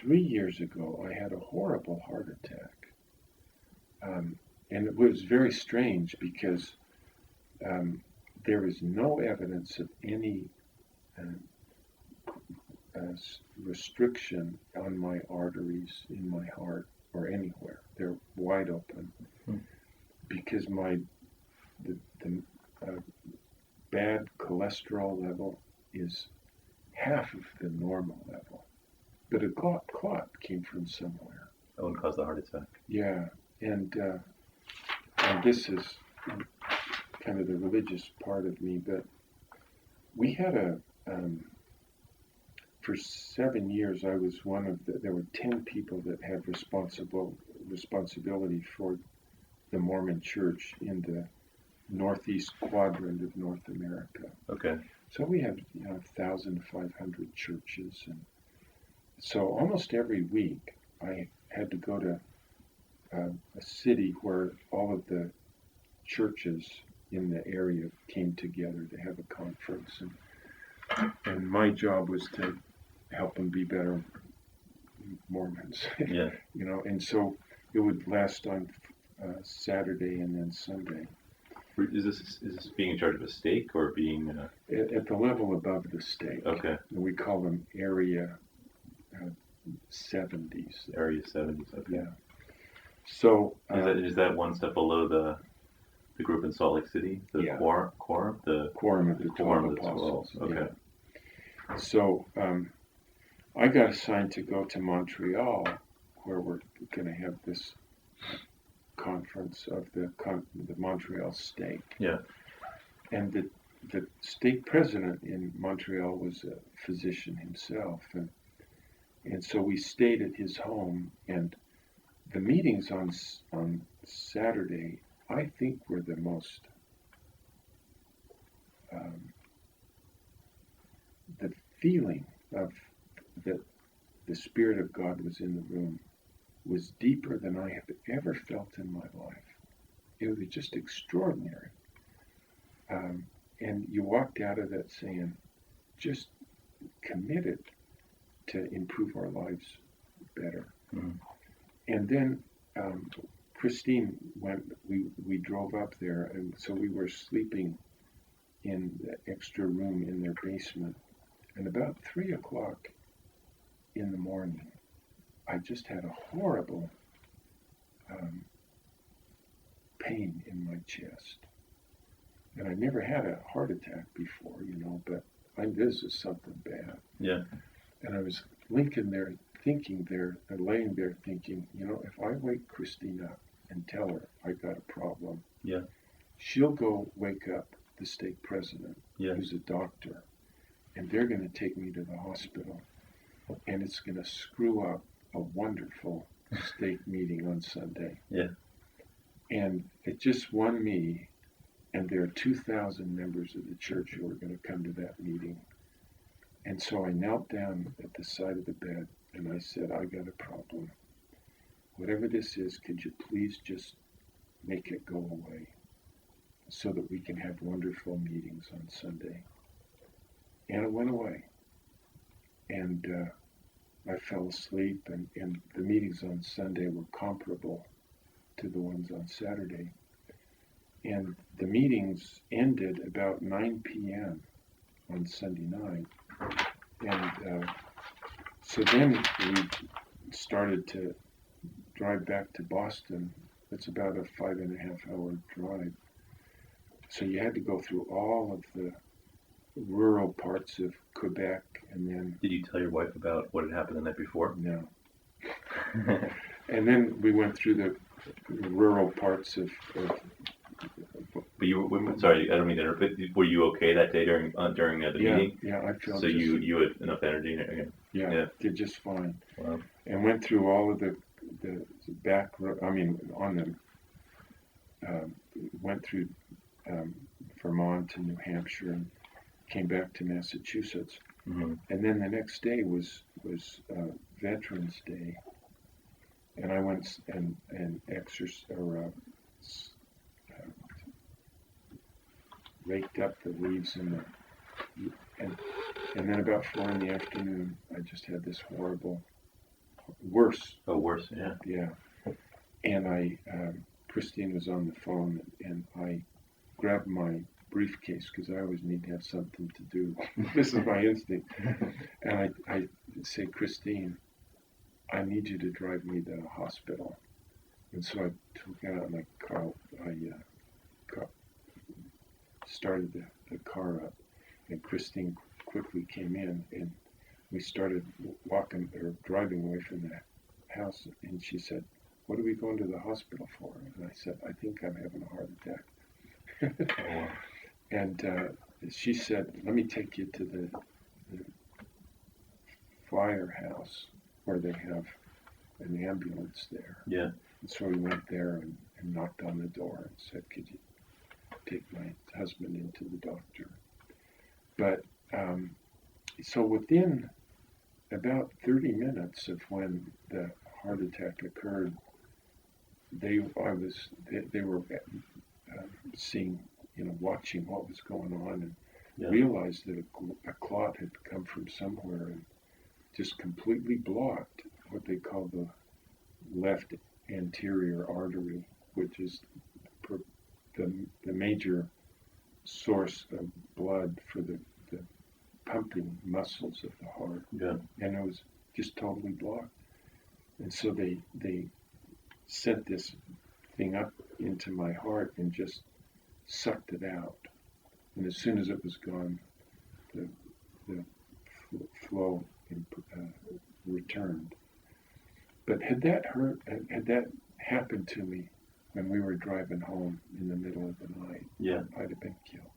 3 years ago, I had a horrible heart attack. And it was very strange because there is no evidence of any restriction on my arteries in my heart or anywhere. They're wide open because the bad cholesterol level is half of the normal level. But a clot came from somewhere. Oh, and caused the heart attack. Yeah, and this is kind of the religious part of me, but we had for 7 years, I was there were 10 people that had responsibility for the Mormon Church in the northeast quadrant of North America. Okay. So we have 1,500 churches, and so almost every week I had to go to a city where all of the churches in the area came together to have a conference, and my job was to help them be better Mormons. Yeah. And so it would last on Saturday and then Sunday. Is this being in charge of a stake or being at the level above the stake? Okay. And we call them area 70s. Area 70s. Okay. Yeah. So is that one step below the group in Salt Lake City? The quorum? The quorum of the 12 apostles. Okay. Yeah. So I got assigned to go to Montreal, where we're going to have this conference of the Montreal stake. Yeah. And the stake president in Montreal was a physician himself, and so we stayed at his home, and the meetings on Saturday, I think, were the most the feeling of that the Spirit of God was in the room was deeper than I have ever felt in my life. It was just extraordinary. And you walked out of that saying, just committed to improve our lives better. Mm-hmm. And then Christine we drove up there, and so we were sleeping in the extra room in their basement. And about 3 o'clock in the morning, I just had a horrible pain in my chest. And I never had a heart attack before, but this is something bad. Yeah. And I was laying there thinking, if I wake Christine up and tell her I got a problem, yeah, she'll go wake up the stake president, yeah, who's a doctor, and they're going to take me to the hospital, and it's going to screw up a wonderful stake meeting on Sunday. Yeah. And it just won me, and there are 2,000 members of the church who are going to come to that meeting. And so I knelt down at the side of the bed, and I said, I got a problem. Whatever this is, could you please just make it go away so that we can have wonderful meetings on Sunday? And it went away. And I fell asleep, and the meetings on Sunday were comparable to the ones on Saturday. And the meetings ended about 9 p.m. on Sunday night. And so then we started to drive back to Boston. It's about a 5.5-hour drive. So you had to go through all of the rural parts of Quebec, and then... Did you tell your wife about what had happened the night before? No. And then we went through the rural parts of But sorry, I don't mean to interrupt. Were you okay that day during the meeting? Yeah, I felt. So you had enough energy again. Yeah, did just fine. Wow. And went through all of the back. Went through Vermont and New Hampshire, and came back to Massachusetts. Mm-hmm. And then the next day was Veterans Day, and I went and raked up the leaves and then about 4 in the afternoon, I just had this horrible worse. Oh, worse, yeah. Yeah. And Christine was on the phone, and I grabbed my briefcase because I always need to have something to do. This is my instinct. And I say, Christine, I need you to drive me to the hospital. And so I took out my car. Started the car up, and Christine quickly came in, and we started walking or driving away from the house. And she said, "What are we going to the hospital for?" And I said, "I think I'm having a heart attack." Oh, wow. And she said, "Let me take you to the firehouse where they have an ambulance there." Yeah. And so we went there and knocked on the door and said, "Could you take my husband into the doctor?" But so within about 30 minutes of when the heart attack occurred, they were seeing, watching what was going on, and Yeah. realized that a clot had come from somewhere and just completely blocked what they call the left anterior artery, which is the major source of blood for the pumping muscles of the heart. Yeah. And it was just totally blocked. And so they sent this thing up into my heart and just sucked it out. And as soon as it was gone, the flow returned. But had that happened to me when we were driving home in the middle of the night, Yeah. I'd have been killed.